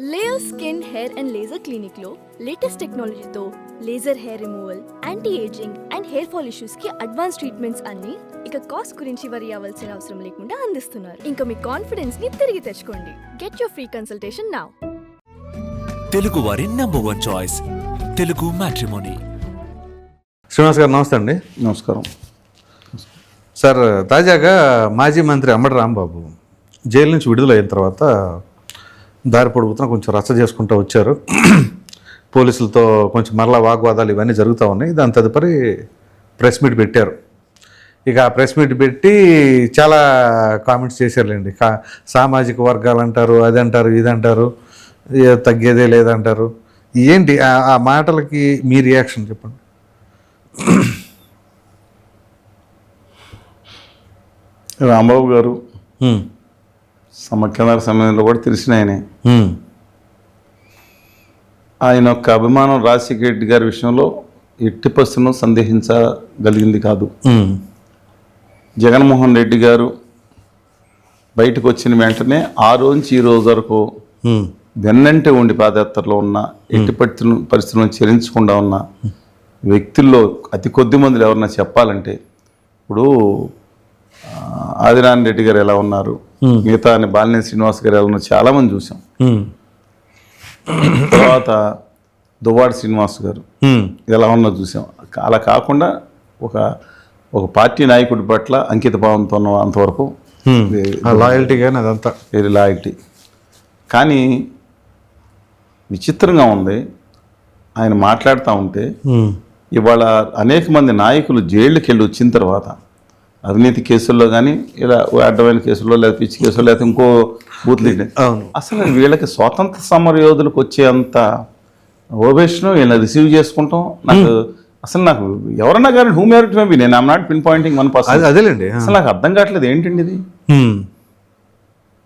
Layer skin hair and laser clinic లో latest టెక్నాలజీతో laser hair removal, anti ageing and hair fall issues కి advance treatments అన్ని ఇక cost గురించి వరి అవ్వాల్సిన అవసరం లేకుండా అందిస్తున్నారు. ఇంకా మీ కాన్ఫిడెన్స్ ని తిరిగి తెచ్చుకోండి. Get your free consultation now. Telugu వారి number 1 choice Telugu matrimony. Srinivas garu నమస్తే అండి. నమస్కారం సార్, తాజాగా మాజీ మంత్రి అంబటి రాంబాబు జైలు నుంచి విడుదలైన తర్వాత దారి పొడుగుతున్న కొంచెం రచ్చ చేసుకుంటూ వచ్చారు. పోలీసులతో కొంచెం మరలా వాగ్వాదాలు ఇవన్నీ జరుగుతూ ఉన్నాయి. దాని తదుపరి ప్రెస్ మీట్ పెట్టారు. ఇక ఆ ప్రెస్ మీట్ పెట్టి చాలా కామెంట్స్ చేశారులేండి. సామాజిక వర్గాలు అంటారు, అది అంటారు, ఇది అంటారు, తగ్గేదే లేదంటారు. ఏంటి ఆ మాటలకి మీ రియాక్షన్ చెప్పండి. రాంబాబు గారు సమాఖ్యాల సమయంలో కూడా తెలిసిన ఆయన యొక్క అభిమానం రాజశేఖర రెడ్డి గారి విషయంలో ఎట్టి పరిస్థితులను సందేహించగలిగింది కాదు. జగన్మోహన్ రెడ్డి గారు బయటకు వచ్చిన వెంటనే ఆ రోజు ఈ రోజు వరకు వెన్నంటే ఉండి పాదయాత్రలో ఉన్న ఎట్టి పరిస్థితులను చెల్లించకుండా ఉన్న వ్యక్తుల్లో అతి కొద్ది మందిలో ఎవరన్నా చెప్పాలంటే, ఇప్పుడు ఆదినారాయణ రెడ్డి గారు ఎలా ఉన్నారు, మిగతా బాలినేని శ్రీనివాస్ గారు ఎలా ఉన్నారు చాలామంది చూసాం. తర్వాత దువ్వాడ శ్రీనివాస్ గారు ఎలా ఉన్నారు చూసాం. అలా కాకుండా ఒక పార్టీ నాయకుడి పట్ల అంకిత భావంతో ఉన్న అంతవరకు లాయల్టీ కానీ అదంతా వెరీ లాయల్టీ. కానీ విచిత్రంగా ఉంది, ఆయన మాట్లాడుతూ ఉంటే ఇవాళ అనేక మంది నాయకులు జైళ్ళకి వెళ్ళి వచ్చిన తర్వాత అవినీతి కేసుల్లో కానీ ఇలా అడ్డమైన కేసుల్లో లేదా పిచ్చి కేసుల్లో లేదా ఇంకో బూత్లు, అసలు వీళ్ళకి స్వాతంత్ర సమర యోధులకు వచ్చేంత ఓవేషన్ వీళ్ళని రిసీవ్ చేసుకుంటాం. నాకు ఎవరన్నా కానీ హూమ్ ఎవరిట్ మేబీ, నేను ఐమ్ నాట్ పిన్ పాయింటింగ్ 1%. అదేలేండి, అసలు నాకు అర్థం కావట్లేదు ఏంటండి ఇది.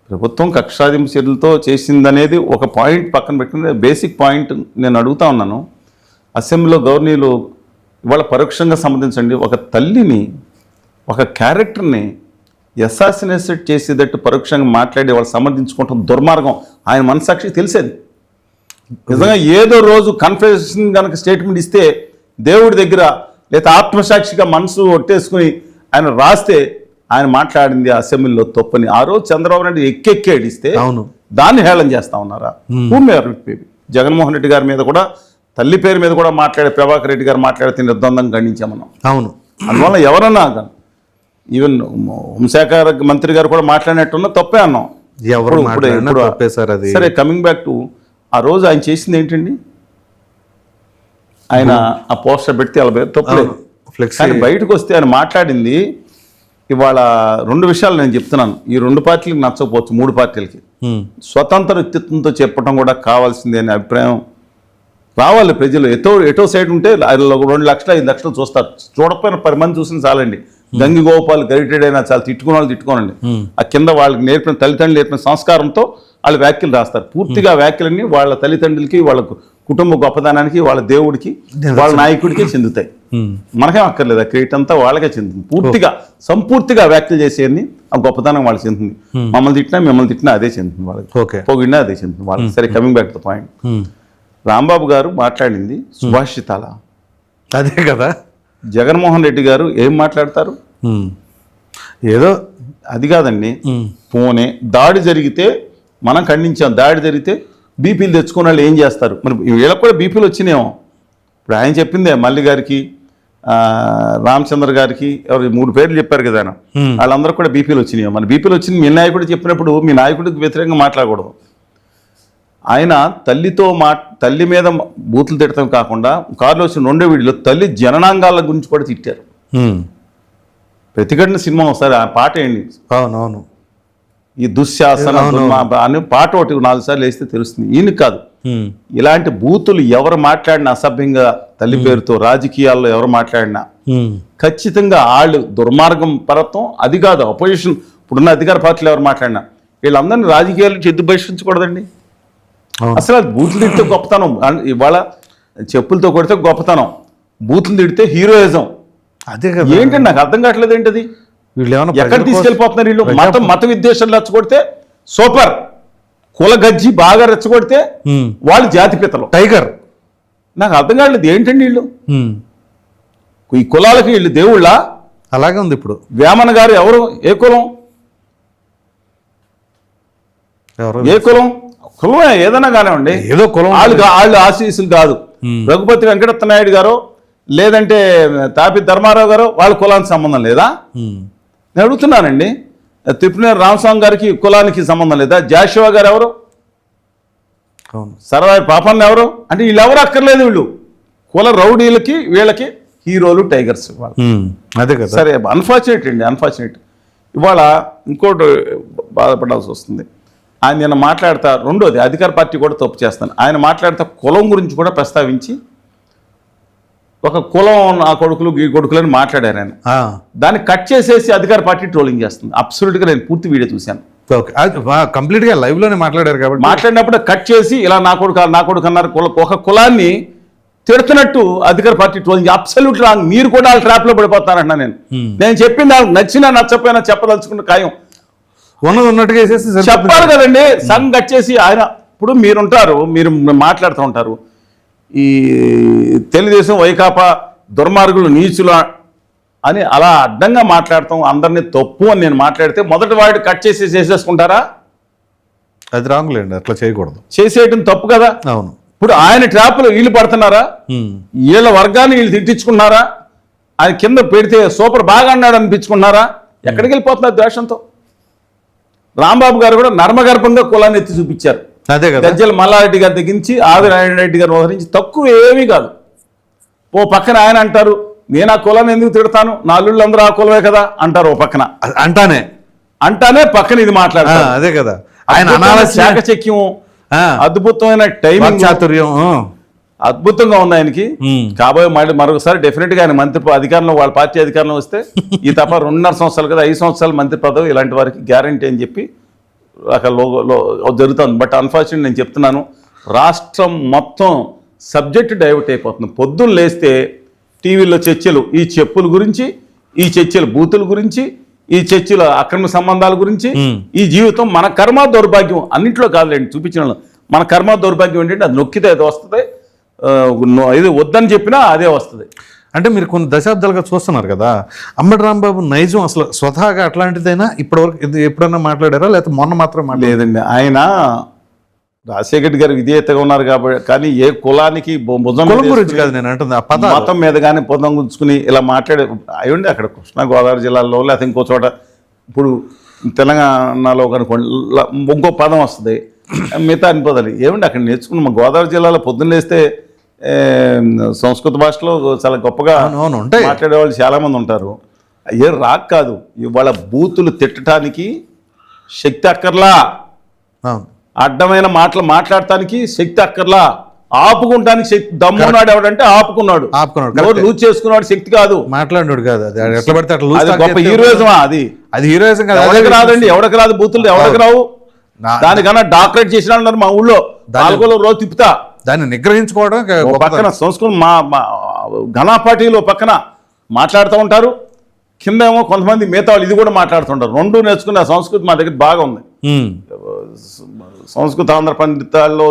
ప్రభుత్వం కక్షాదింపు చర్యలతో చేసిందనేది ఒక పాయింట్ పక్కన పెట్టిన బేసిక్ పాయింట్ నేను అడుగుతా ఉన్నాను. అసెంబ్లీలో గవర్నీలు ఇవాళ పరోక్షంగా సంబంధించండి, ఒక తల్లిని, ఒక క్యారెక్టర్ని అసాసినేట్ చేసేటట్టు పరోక్షంగా మాట్లాడి వాళ్ళు సమర్థించుకుంటాం దుర్మార్గం. ఆయన మనసాక్షి తెలిసేది. నిజంగా ఏదో రోజు కన్ఫెషన్ కనుక స్టేట్మెంట్ ఇస్తే దేవుడి దగ్గర లేదా ఆత్మసాక్షిగా మనసు ఒట్టేసుకుని ఆయన రాస్తే ఆయన మాట్లాడింది అసెంబ్లీలో తప్పని ఆ రోజు చంద్రబాబు నాయుడు ఎక్కెక్కి ఏడిస్తే దాన్ని హేళన చేస్తా ఉన్నారా? జగన్మోహన్ రెడ్డి గారి మీద కూడా, తల్లి పేరు మీద కూడా మాట్లాడే ప్రభాకర్ రెడ్డి గారు మాట్లాడితే నిర్ద్వందం ఖండించాం మనం. అవును, అందువల్ల ఎవరన్నా ఈవెన్ హోంశాఖ మంత్రి గారు కూడా మాట్లాడినట్టున్నా తప్పే అన్నాం. సరే, కమింగ్ బ్యాక్ టు ఆ రోజు ఆయన చేసింది ఏంటండి, ఆయన ఆ పోస్టర్ పెడితే అలా తప్పలేదు. కానీ బయటకు వస్తే ఆయన మాట్లాడింది ఇవాళ 2 విషయాలు నేను చెప్తున్నాను. ఈ 2 పార్టీలకు నచ్చకపోవచ్చు, 3 పార్టీలకి స్వతంత్ర వ్యక్తిత్వంతో చెప్పడం కూడా కావాల్సిందే అనే అభిప్రాయం రావాలి. ప్రజలు ఎటో సైడ్ ఉంటే 2 లక్షలు 5 లక్షలు చూస్తారు. చూడకపోయినా 10 మంది చూసిన చాలండి. గంగి గోపాల్ గరిటెడ్ అయినా చాలా తిట్టుకున్న వాళ్ళు తిట్టుకోనండి. ఆ కింద వాళ్ళకి నేర్పిన తల్లిదండ్రులు నేర్పిన సంస్కారంతో వాళ్ళు వ్యాఖ్యలు రాస్తారు. పూర్తిగా వ్యాఖ్యలన్నీ వాళ్ళ తల్లిదండ్రులకి, వాళ్ళ కుటుంబ గొప్పదనానికి, వాళ్ళ దేవుడికి, వాళ్ళ నాయకుడికి చెందుతాయి. మనకేం అక్కర్లేదు. ఆ క్రెడిట్ అంతా వాళ్ళకే చెందుతుంది. పూర్తిగా సంపూర్తిగా వ్యాఖ్యలు చేసేయని ఆ గొప్పతనం వాళ్ళకి చెందుతుంది. మిమ్మల్ని తిట్టినా అదే చెందుతుంది వాళ్ళకి, పొగిడినా అదే చెందుతుంది వాళ్ళకి. సరే, coming back to the point. Rambabu గారు మాట్లాడింది సుభాషితాల, అదే కదా. జగన్మోహన్ రెడ్డి గారు ఏం మాట్లాడతారు? ఏదో అది కాదండి. పోనే దాడి జరిగితే మనం ఖండించాం. దాడి జరిగితే బీపీలు తెచ్చుకున్న వాళ్ళు ఏం చేస్తారు? మరి వీళ్ళకి కూడా బీపీలు వచ్చినాయేమో. ఇప్పుడు ఆయన చెప్పిందే మల్లి గారికి, రామచంద్ర గారికి, ఎవరు 3 పేర్లు చెప్పారు కదా ఆయన, వాళ్ళందరూ కూడా బీపీలు వచ్చినాయో. మన బీపీలు వచ్చింది మీ నాయకుడు చెప్పినప్పుడు మీ నాయకుడికి వ్యతిరేకంగా మాట్లాడకూడదు. ఆయన తల్లి మీద బూతులు తిట్టడం కాకుండా కారులో వచ్చిన 2వ వీడియోలో తల్లి జననాంగాల గురించి కూడా తిట్టారు. ప్రతిఘటన సినిమా ఒకసారి ఆ పాట ఏంటి, అవునవును, ఈ దుశ్శాసన అని పాట ఒకటి 4 సార్లు వేస్తే తెలుస్తుంది. ఈయన కాదు, ఇలాంటి బూతులు ఎవరు మాట్లాడినా అసభ్యంగా తల్లి పేరుతో రాజకీయాల్లో ఎవరు మాట్లాడినా ఖచ్చితంగా వాళ్ళు దుర్మార్గం పరత్వం. అది కాదు అపోజిషన్, ఇప్పుడున్న అధికార పార్టీలు ఎవరు మాట్లాడినా వీళ్ళందరినీ రాజకీయాల నుంచి ఎద్దు బహిష్కరించకూడదండి. అసలు అది బూతులు తిడితే గొప్పతనం, ఇవాళ చెప్పులతో కొడితే గొప్పతనం, బూతులు తిడితే హీరోయిజం. అదే కదా. ఏంటంటే నాకు అర్థం కావట్లేదు ఏంటది. వీళ్ళు ఎక్కడ తీసుకెళ్ళిపోతున్నారు వీళ్ళు? మత విద్వేషాలు రెచ్చగొడితే సూపర్, కుల గజ్జి బాగా రెచ్చగొడితే వాళ్ళు జాతిపితలు. టైగర్. నాకు అర్థం కాలేదు ఏంటండి వీళ్ళు, ఈ కులాలకి వీళ్ళు దేవుళ్ళ? అలాగే ఉంది ఇప్పుడు. వేమన గారు ఎవరు, ఏ కులం? ఏ కులం? కులం ఏదైనా కానివ్వండి, ఏదో కులం. వాళ్ళు ఆశీస్సులు కాదు. రఘుపతి వెంకటరత్న నాయుడు గారు లేదంటే తాపి ధర్మారావు గారు వాళ్ళ కులానికి సంబంధం లేదా? నేను అడుగుతున్నానండి. తిరుపతినేని రామస్వామి గారికి కులానికి సంబంధం లేదా? జాషువా గారు ఎవరు? సర్వాయి పాపన్న ఎవరు? అంటే వీళ్ళు ఎవరు అక్కర్లేదు, వీళ్ళు కుల రౌడీలకి వీళ్ళకి హీరోలు, టైగర్స్ వాళ్ళు. అదే కదా. సరే, అన్ఫార్చునేట్ అండి, అన్ఫార్చునేట్. ఇవాళ ఇంకోటి బాధపడాల్సి వస్తుంది. ఆయన నిన్న మాట్లాడతా, రెండోది అధికార పార్టీ కూడా తప్పు చేస్తాను. ఆయన మాట్లాడతా కులం గురించి కూడా ప్రస్తావించి ఒక కులం ఆ కొడుకులు ఈ కొడుకులు అని మాట్లాడారు ఆయన. దాన్ని కట్ చేసేసి అధికార పార్టీ ట్రోలింగ్ చేస్తుంది. అబ్సల్యూట్గా నేను పూర్తి వీడియో చూశాను. కంప్లీట్గా లైవ్లోనే మాట్లాడారు కాబట్టి మాట్లాడినప్పుడు కట్ చేసి ఇలా నా కొడుకు అన్నారు. ఒక కులాన్ని తిడుతున్నట్టు అధికార పార్టీ ట్రోలింగ్ అబ్సల్యూట్ రాంగ్. మీరు కూడా వాళ్ళ ట్రాప్లో పడిపోతారన్నా. నేను చెప్పింది వాళ్ళకి నచ్చినా నచ్చపోయినా చెప్పదలుచుకున్న ఖాయం. ఉన్నట్టుగా చెప్పాలి కదండి. సంఘ్ కట్ చేసి ఆయన ఇప్పుడు మీరుంటారు, మీరు మాట్లాడుతూ ఉంటారు, ఈ తెలుగుదేశం వైకాపా దుర్మార్గులు నీచులు అని అలా అడ్డంగా మాట్లాడతాం, అందరినీ తప్పు అని నేను మాట్లాడితే మొదటి వాడు కట్ చేసి చేసేసుకుంటారా? అది రాంగ్లేండి, అట్లా చేయకూడదు. చేసేయటం తప్పు కదా. అవును. ఇప్పుడు ఆయన ట్రాప్లో వీళ్ళు పడుతున్నారా? వీళ్ళ వర్గాన్ని వీళ్ళు తిట్టించుకున్నారా? ఆయన కింద పెడితే సూపర్ బాగా అన్నాడు అనిపించుకున్నారా? ఎక్కడికి వెళ్ళిపోతున్నారు ద్వేషంతో? రాంబాబు గారు కూడా నర్మగర్భంగా కులాన్ని ఎత్తి చూపించారు. అదే కదా. గజ్జల మల్లారెడ్డి గారి దగ్గరించి ఆదినారాయణ రెడ్డి గారిని ఉదరించి తక్కువ ఏమీ కాదు. ఓ పక్కన ఆయన అంటారు, నేను ఆ కులాన్ని ఎందుకు తిడతాను, నా అల్లుళ్ళు అందరూ ఆ కులమే కదా అంటారు. ఓ పక్కన అంటానే పక్కన ఇది మాట్లాడతారు. అదే కదా. ఆయన శాఖచక్యం, అద్భుతమైన టైమింగ్, చాతుర్యం అద్భుతంగా ఉంది ఆయనకి. కాబోయే మరొకసారి డెఫినెట్ గా ఆయన మంత్రి అధికారంలో, వాళ్ళ పార్టీ అధికారంలో వస్తే ఈ తప్ప 2.5 సంవత్సరాలు కదా, 5 సంవత్సరాలు మంత్రి పదవి ఇలాంటి వారికి గ్యారంటీ అని చెప్పి అక్కడ జరుగుతుంది. బట్ అన్ఫార్చునేట్ నేను చెప్తున్నాను, రాష్ట్రం మొత్తం సబ్జెక్ట్ డైవర్ట్ అయిపోతుంది. పొద్దున్న లేస్తే టీవీలో చర్చలు ఈ చెప్పుల గురించి, ఈ చర్చలు బూతుల గురించి, ఈ చర్చల అక్రమ సంబంధాల గురించి. ఈ జీవితం మన కర్మ దౌర్భాగ్యం అన్నింటిలో కాదులేండి చూపించిన మన కర్మ దౌర్భాగ్యం ఏంటంటే అది నొక్కితే అది వస్తుంది, ఇది వద్దని చెప్పినా అదే వస్తుంది. అంటే మీరు కొన్ని దశాబ్దాలుగా చూస్తున్నారు కదా, అంబటి రాంబాబు నైజం అసలు స్వతహాగా అట్లాంటిదైనా ఇప్పటివరకు ఎప్పుడన్నా మాట్లాడారా, లేకపోతే మొన్న మాత్రం లేదండి. ఆయన రాజశేఖర్ గారు విధేయతగా ఉన్నారు కాబట్టి, కానీ ఏ కులానికి భుజం గురించి కాదు నేను అంటుంది, మతం మీద కానీ పొందం గుంచుకుని ఇలా మాట్లాడే అయ్యండి. అక్కడ కృష్ణా గోదావరి జిల్లాలో లేకపోతే ఇంకో చోట, ఇప్పుడు తెలంగాణలో కనుకోండి ఇంకో పదం వస్తుంది, మిగతా అనిపోదాలి. ఏమండి అక్కడ నేర్చుకుని మా గోదావరి జిల్లాలో పొద్దున్న లేస్తే సంస్కృత భాషలో చాలా గొప్పగా మాట్లాడే వాళ్ళు చాలామంది ఉంటారు. ఏ రాక్ కాదు, ఇవాళ బూతులు తిట్టడానికి శక్తి అక్కర్లా, అడ్డమైన మాటలు మాట్లాడటానికి శక్తి అక్కర్లా, ఆపుకుంటానికి శక్తి దమ్మున్నాడు. ఎవడంటే ఆపుకున్నాడు, లూజ్ చేసుకున్నాడు, శక్తి కాదు, మాట్లాడినాడు కాదు. గొప్ప హీరోయిజమా? అది హీరోయిజం కాదు. ఎవరికి రాదండి, ఎవరికి రాదు బూతులు, ఎవరికి రావు. దానికన్నా డాక్టరేట్ చేసిన ఉన్నారు మా ఊళ్ళో. 4 రోజు తిప్పుతా దాన్ని నిగ్రహించుకోవడం. పక్కన సంస్కృతం మా ఘనాపాటిలో పక్కన మాట్లాడుతూ ఉంటారు, కింద ఏమో కొంతమంది మిగతా వాళ్ళు ఇది కూడా మాట్లాడుతుంటారు. రెండు నేర్చుకున్న సంస్కృతి మా దగ్గర బాగా ఉంది. సంస్కృత ఆంధ్ర పండితాల్లో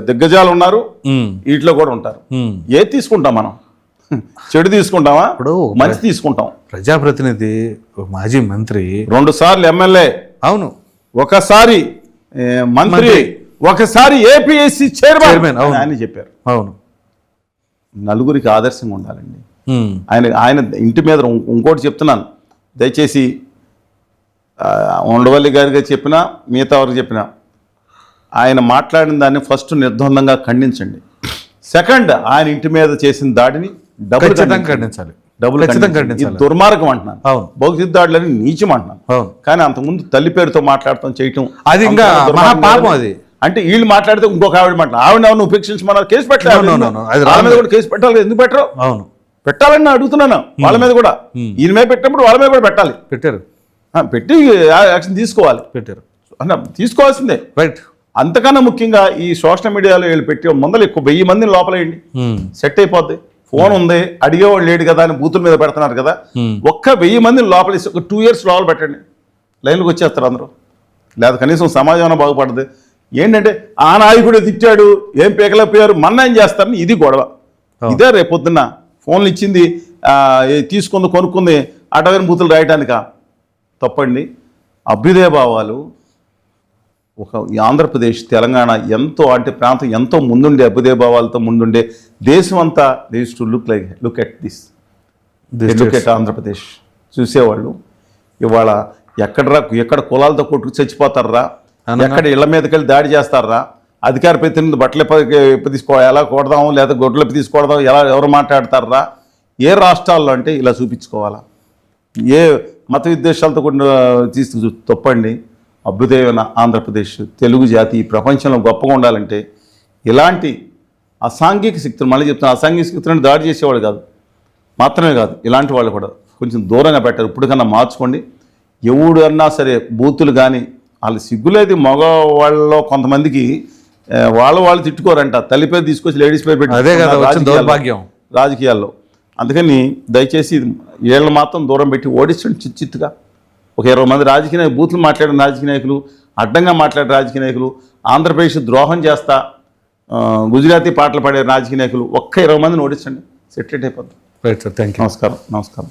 దిగ్గజాలు ఉన్నారు, వీటిలో కూడా ఉంటారు. ఏది తీసుకుంటాం మనం? చెడు తీసుకుంటామా, మంచి తీసుకుంటాం? ప్రజాప్రతినిధి, మాజీ మంత్రి, 2 సార్లు ఎమ్మెల్యే, అవును, ఒకసారి మంత్రి, ఒకసారి ఏపీఎస్సీ చైర్మన్ అని చెప్పారు. అవును, నలుగురికి ఆదర్శంగా ఉండాలండి. ఆయన ఇంటి మీద ఇంకోటి చెప్తున్నాను, దయచేసి ఉండవల్లి గారికి చెప్పినా మిగతా వారికి చెప్పినా, ఆయన మాట్లాడిన దాన్ని ఫస్ట్ నిర్ద్వందంగా ఖండించండి. సెకండ్, ఆయన ఇంటి మీద చేసిన దాడిని డబుల్ ఖండించాలి. దుర్మార్గం అంటున్నాను, భౌతిక దాడులని నీచం అంటున్నాను. కానీ అంతకుముందు తల్లి పేరుతో మాట్లాడటం చేయటం అది ఇంకా మహాపాపం. అది అంటే వీళ్ళు మాట్లాడితే ఇంకొక ఆవిడ ఆవిడ ఎవరిని ఉపేక్షించమన్నారు, కేసు పెట్టాలి. వాళ్ళ మీద కూడా కేసు పెట్టాలి. ఎందుకు పెట్టరు? అవును, పెట్టాలని అడుగుతున్నాను. వాళ్ళ మీద కూడా, ఈయన మీద పెట్టినప్పుడు వాళ్ళ మీద కూడా పెట్టాలి. పెట్టారు, పెట్టి యాక్షన్ తీసుకోవాలి. పెట్టారు అన్న తీసుకోవాల్సిందే. రైట్. అంతకన్నా ముఖ్యంగా ఈ సోషల్ మీడియాలో వీళ్ళు పెట్టి ముందర ఎక్కువ 1000 మందిని లోపలేయండి, సెట్ అయిపోద్ది. ఫోన్ ఉంది, అడిగేవాళ్ళు లేడు కదా అని బూతుల మీద పెడుతున్నారు కదా, ఒక్క 1000 మందిని లోపలేసి ఒక 2 years లోపల పెట్టండి, లైన్లోకి వచ్చేస్తారు అందరూ. లేదా కనీసం సమాజం బాగుపడదు. ఏంటంటే ఆ నాయకుడే తిట్టాడు, ఏం పీకలేకపోయారు, మన్న ఏం చేస్తారని ఇది గొడవ. ఇదే రేపొద్దున్న ఫోన్లు ఇచ్చింది తీసుకుంది కొనుక్కుంది అటవైన బూతులు రాయటానిక? తప్పండి. అభ్యుదయ భావాలు ఒక ఈ ఆంధ్రప్రదేశ్ తెలంగాణ ఎంతో అంటే ప్రాంతం ఎంతో ముందుండే అభ్యుదయ భావాలతో ముందుండే దేశం అంతా they to look at this look at Andhra Pradesh చూసేవాళ్ళు. ఇవాళ ఎక్కడ కులాలతో కొట్టుకు చచ్చిపోతారా, ఎక్కడ ఇళ్ల మీదకి వెళ్ళి దాడి చేస్తారా, అధికార ప్రతినిధి బట్టలు ఎలా కొడదాం లేదా గొడ్లు తీసుకోవడం ఎవరు మాట్లాడతారా? ఏ రాష్ట్రాల్లో అంటే ఇలా చూపించుకోవాలా? ఏ మత విద్వేషాలతో కూడిన తప్పండి. అభ్యుదయమైన ఆంధ్రప్రదేశ్ తెలుగు జాతి ఈ ప్రపంచంలో గొప్పగా ఉండాలంటే ఇలాంటి అసాంఘిక శక్తులు, మళ్ళీ చెప్తున్నా, అసాంఘిక శక్తులను దాడి చేసేవాళ్ళు కాదు మాత్రమే కాదు, ఇలాంటి వాళ్ళు కూడా కొంచెం దూరంగా పెట్టారు. ఇప్పటికన్నా మార్చుకోండి. ఎవడు అన్నా సరే బూతులు కానీ వాళ్ళు సిగ్గులేదు. మగవాళ్ళలో కొంతమందికి వాళ్ళు తిట్టుకోరంట, తల్లి పేరు తీసుకొచ్చి లేడీస్ పేరు పెట్టి రాజకీయాల్లో. అందుకని దయచేసి వీళ్ళని మాత్రం దూరం పెట్టి ఓడించండి చిత్తుగా. ఒక 20 మంది రాజకీయ బూతులు మాట్లాడిన రాజకీయ నాయకులు, అడ్డంగా మాట్లాడే రాజకీయ నాయకులు, ఆంధ్రప్రదేశ్ ద్రోహం చేస్తా గుజరాతీ పాటలు పాడే రాజకీయ నాయకులు ఒక్క 20 మందిని ఓడించండి, సెటిల్ అయిపోద్ది. Right sir, thank you. నమస్కారం.